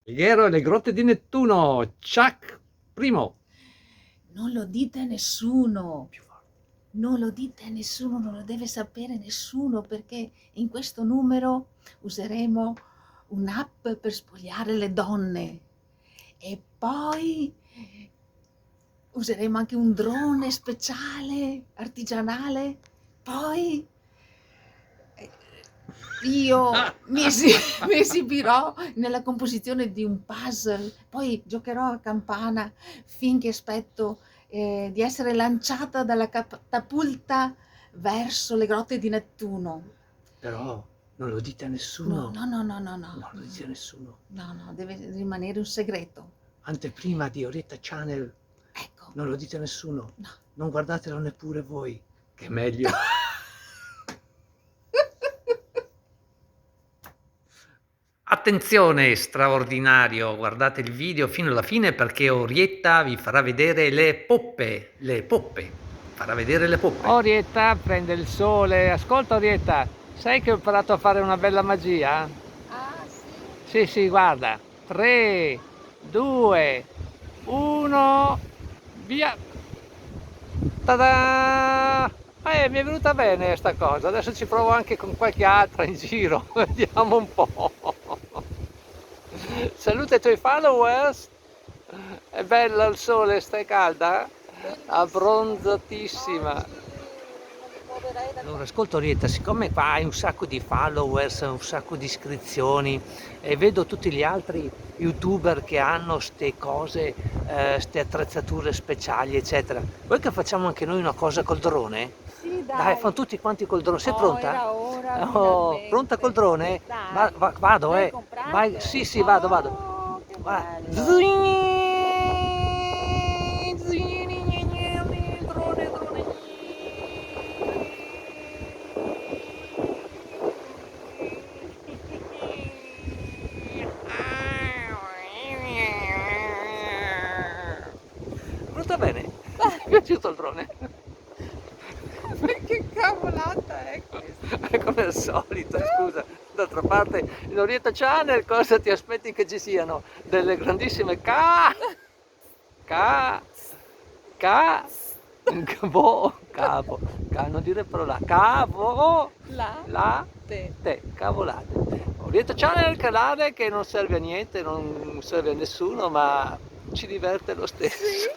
Alghero e le grotte di Nettuno, Chuck primo. Non lo dite a nessuno, Più forte. non lo dite a nessuno, non lo deve sapere nessuno, perché in questo numero useremo un'app per spogliare le donne e poi useremo anche un drone speciale, artigianale, poi io mi esibirò nella composizione di un puzzle, poi giocherò a campana finché aspetto di essere lanciata dalla catapulta verso le grotte di Nettuno. Però non lo dite a No, nessuno. no, no, no, no, no, Non lo dite a nessuno. no, no, deve rimanere un segreto. Anteprima di Orietta Channel, Ecco, non lo dite a nessuno. no. Non guardatelo neppure voi, che è meglio. Attenzione, straordinario, guardate il video fino alla fine perché Orietta vi farà vedere le poppe, farà vedere le poppe. Orietta prende il sole, ascolta Orietta, sai che ho imparato a fare una bella magia? Ah, sì? Sì, guarda, 3, 2, 1, via! Ta-da! Mi è venuta bene sta cosa, adesso ci provo anche con qualche altra in giro, vediamo un po'. Saluta i tuoi followers. È bella il sole, stai calda? Abbronzatissima. Oggi non mi muoverei da Allora, ascolta Orietta, siccome qua hai un sacco di followers, un sacco di iscrizioni e vedo tutti gli altri youtuber che hanno ste cose, ste attrezzature speciali, eccetera. Vuoi che facciamo anche noi una cosa col drone? Sì, Dai, dai. fanno tutti quanti col drone. Sei Oh, pronta? era ora, Oh, pronta col finalmente. drone? Dai. Vado, L'hai Vai, comprato? sì, vado. Oh, che Va. bello. Drone. Brutta bene? Ti è piaciuto il drone? Che cavolata è questa? Come al solito, scusa. D'altra parte, in Orietta Channel cosa ti aspetti che ci siano? Delle grandissime ca, cavo, non dire parola, La la, te. cavolate. Orietta Channel, canale che non serve a niente, non serve a nessuno, ma ci diverte lo Sì. stesso.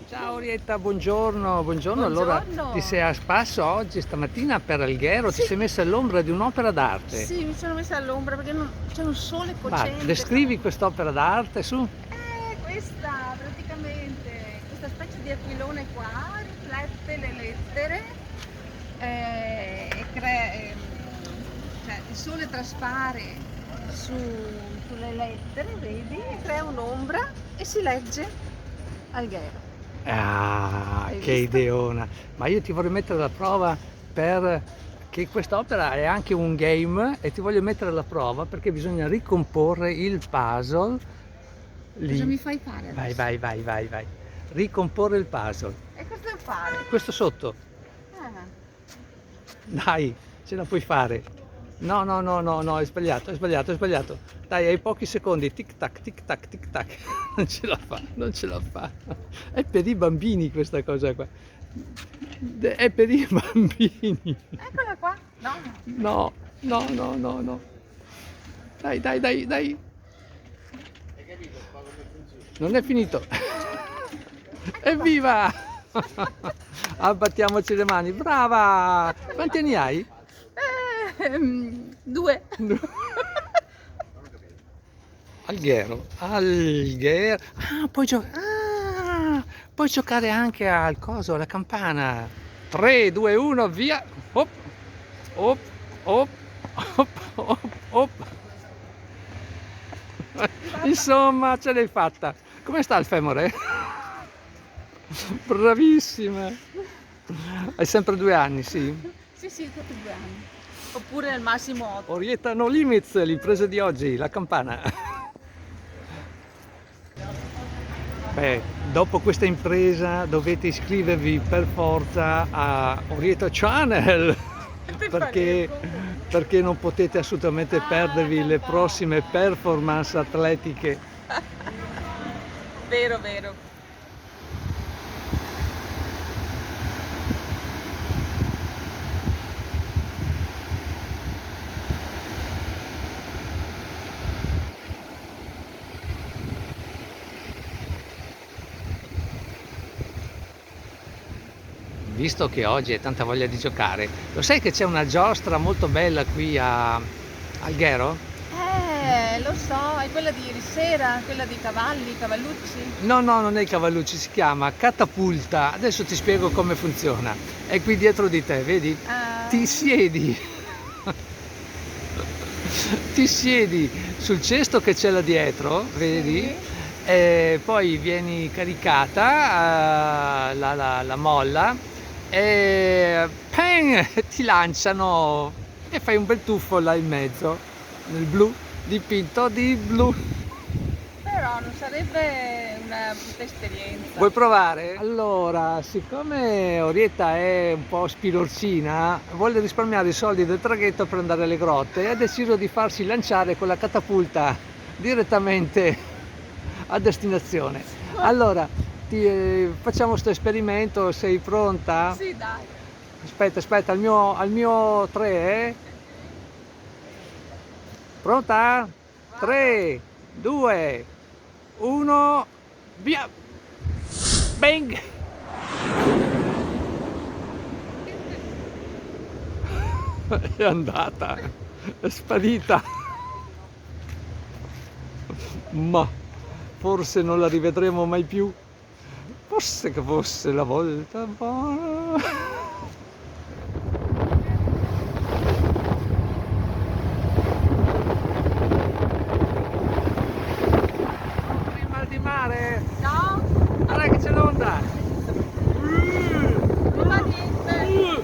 Ciao Orietta, buongiorno. Allora ti sei Buongiorno. a spasso oggi, stamattina per Alghero, ti Sì, sei messa all'ombra di un'opera d'arte. sì, mi sono messa all'ombra perché c'è un sole Ma cocente descrivi stamattina. quest'opera d'arte, su? Questa praticamente, questa specie di aquilone qua riflette le lettere e cioè il sole traspare sulle lettere, vedi, e crea un'ombra e si legge Alghero. Ah, Hai che visto? ideona! Ma io ti vorrei mettere alla prova che quest'opera è anche un game e ti voglio mettere alla prova perché bisogna ricomporre il puzzle Cosa lì. mi fai fare Vai, adesso? vai. Ricomporre il puzzle. E cosa devo fare? Questo sotto. Ah, Dai, ce la puoi fare. No, è sbagliato. Dai, hai pochi secondi. Tic tac, tic tac, tic tac. Non ce la fa. È per i bambini questa cosa qua. È per i bambini. eccola qua. No. No. Dai. Non è finito. Ecco qua. Evviva! Abbattiamoci le mani. Brava! Quanti anni hai? 2. Alghero. Puoi giocare anche al coso, alla campana. 3, 2, 1, via. Op, op, op, op. Insomma, ce l'hai fatta. Come sta il femore? Bravissima. Hai sempre 2 anni, sì? Sì, tutti 2 anni. Oppure al massimo 8. Orietta No Limits, l'impresa di oggi, la campana. Beh, dopo questa impresa dovete iscrivervi per forza a Orietta Channel perché, perché non potete assolutamente perdervi le prossime performance atletiche. Vero, vero. Visto che oggi hai tanta voglia di giocare, lo sai che c'è una giostra molto bella qui a Alghero? Lo so, è quella di ieri sera, quella di cavalli, cavallucci. No, no, non è il Cavallucci, si chiama Catapulta. Adesso ti spiego come funziona. È qui dietro di te, vedi? Ah, Ti siedi, ti siedi sul cesto che c'è là dietro, vedi? sì. E poi vieni caricata la molla e peng, ti lanciano e fai un bel tuffo là in mezzo, nel blu, dipinto di blu. Però non sarebbe una brutta esperienza. Vuoi provare? Allora, siccome Orietta è un po' spilorcina, vuole risparmiare i soldi del traghetto per andare alle grotte e ha deciso di farsi lanciare con la catapulta direttamente a destinazione. Allora, facciamo questo esperimento, sei pronta? Sì, dai. Aspetta, al mio 3, eh? Pronta? 3, 2, 1, via! Bang! È andata, è sparita. Ma forse non la rivedremo mai più. Forse che fosse la volta buona. Il mal di mare! No, Guarda che c'è l'onda! non fa niente.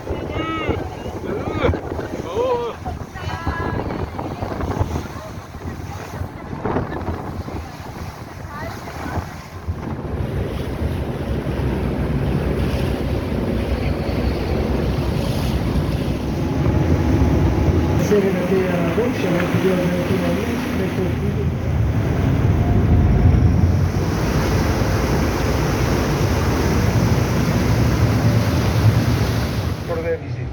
Oh. Alla voce, for the visit.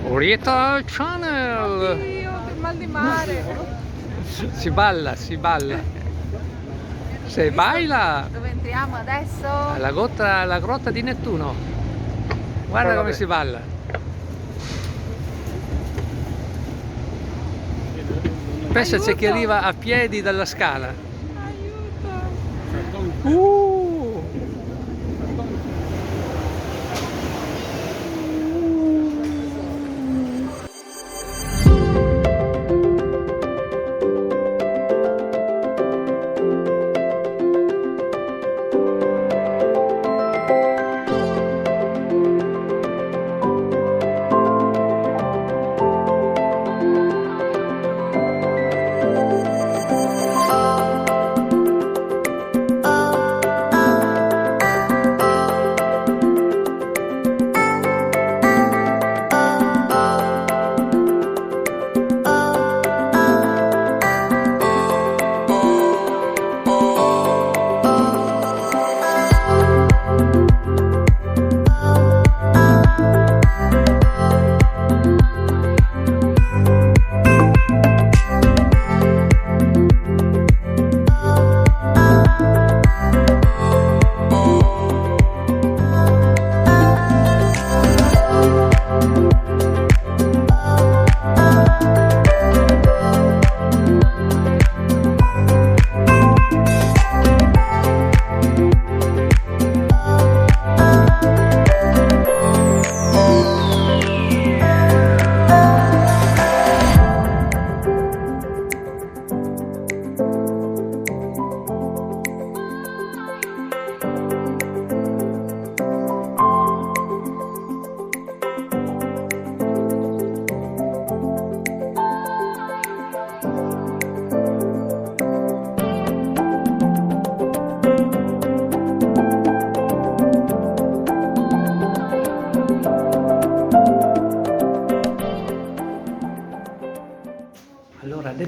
Orietta Channel! Oddio, che mal di mare. Si balla, si balla. Se Visto baila! Dove entriamo adesso? La grotta di Nettuno. Guarda come si balla. Pensa c'è chi Aiuto! arriva a piedi dalla scala. Aiuto!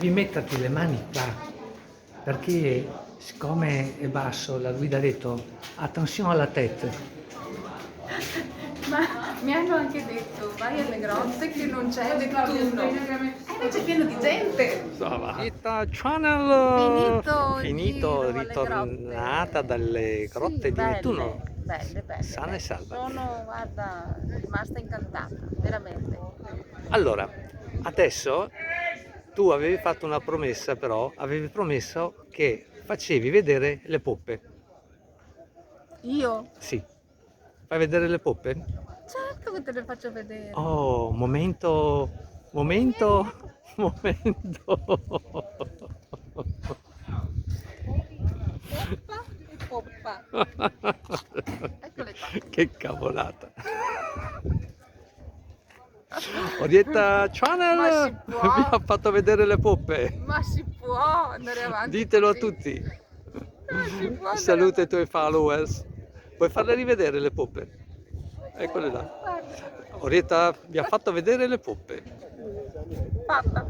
devi metterti le mani qua, perché siccome è basso, la guida ha detto attenzione alla tête. Ma mi hanno anche detto, vai alle grotte che non c'è nessuno. Invece è pieno di gente. Vita Channel Finito il finito, giro alle ritornata grotte. dalle grotte Sì, di Nettuno. belle, Sana e belle. salva. Sono, guarda, rimasta incantata, veramente. Allora, adesso tu avevi fatto una promessa, però avevi promesso che facevi vedere le poppe. Io? Sì, fai vedere le poppe? Certo che te le faccio vedere. Oh, momento, momento, momento. Poppa e poppa. Eccole qua. Che cavolata. Orietta Ma si Channel può? vi ha fatto vedere le poppe. Ma si può andare avanti Ditelo a così? tutti. Non si può andare Saluta i avanti. tuoi followers. Puoi farle rivedere le poppe? Eccole là. Guarda, Orietta vi ha fatto vedere le poppe. fatta.